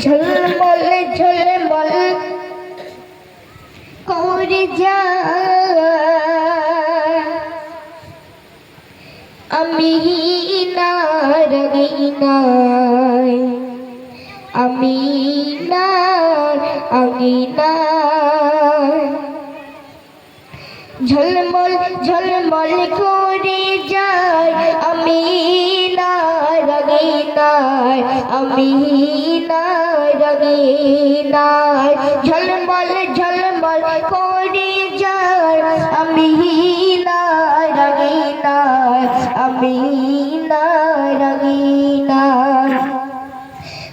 ঝলমল ঝলমল করে যায় আমি না রঙিনায় আমি না আঙিনায় ঝলমল ঝলমল করে যায় আমি না রঙিনায় আমি না রঙিনায় ঝলমল ঝলমল করে যায় আমি না রঙিনায় আমি না রঙিনায়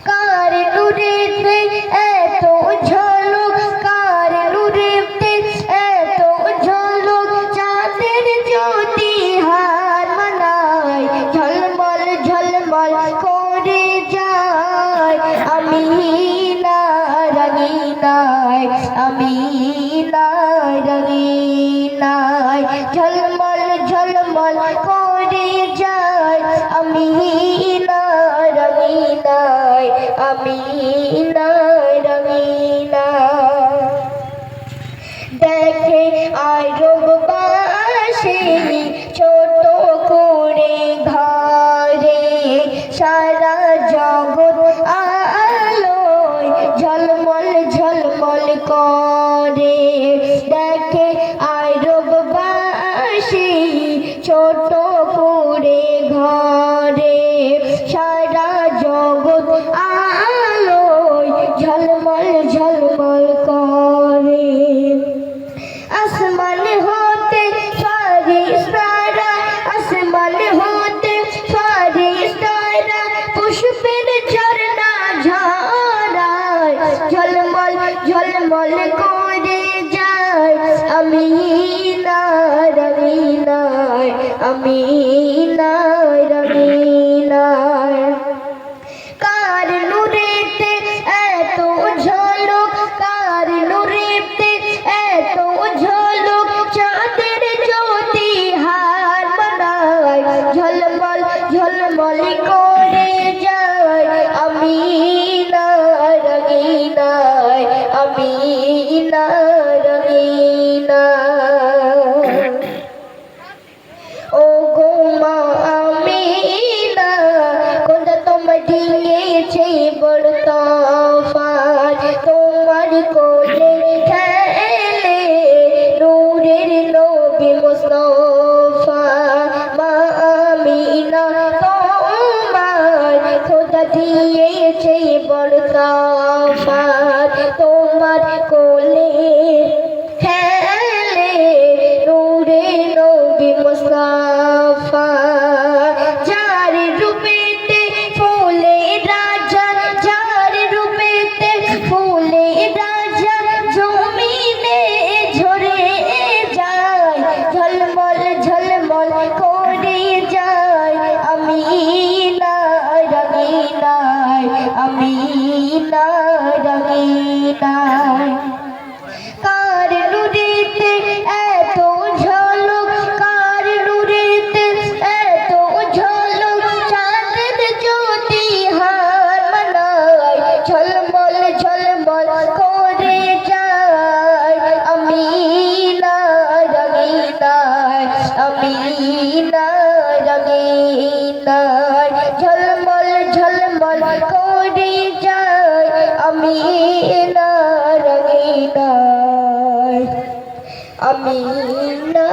কার নূরেতে এত ঝলক কার নূরেতে এত ঝলক চাঁদের জ্যোতি হার মানায় ঝলমল ঝলমল করে যায় আমি না রঙিনায় আমি না রঙিনায় ঝলমল ঝলমল করে যায় আমি না রঙিনায় আমি না রঙিনায় দেখে আরববাসী ছোট করে ঘরে সারা জগৎ আলোয় ঝলমল ঝলমল করে দেখে আরববাসী ছোট করে ঘরে সারা জগৎ আলোয় ঝলমল ঝলমল করে আসমান হতে ফারিস্তারা আসমান হতে ফারিস্তারা পুষ্পের ঝরনা ঝরায় ঝলমল ঝলমল করে যায় আমি না রঙিনায় আমি না রঙিনায় কার নূরেতে এত ঝলক কার নূরেতে এত ঝলক চাঁদের জ্যোতি হার মানায় ঝলমল ঝলমল করে যায় আমি না রঙিনায় আমি না রঙিনায় ও গো মা আমিনা খোদা তোমার দিয়েছে বড় তফাত তোমার কোলে খেলে নূরের নবী মুস্তাফা মা আমিনা তোমার খোদা দিয়েছে বড় তফাত তোমার কোলে খেলে নূরের নবী মুস্তাফা যার রূপেতে ফুলে রাজা যার রূপেতে ফুলে রাজা জমিনে ঝরে যায় ঝলমল ঝলমল করে যায় আমি না রঙিনায় আমি না রঙিনায় কার নূরেতে এত ঝলক কার নূরেতে এত ঝলক চাঁদের জ্যোতি হার মানায় ঝলমল ঝলমল করে যায় আমি না রঙিনায় আমি না রঙিনায় ঝলমল ঝলমল করে যায় আমি না রঙিনায় আমি না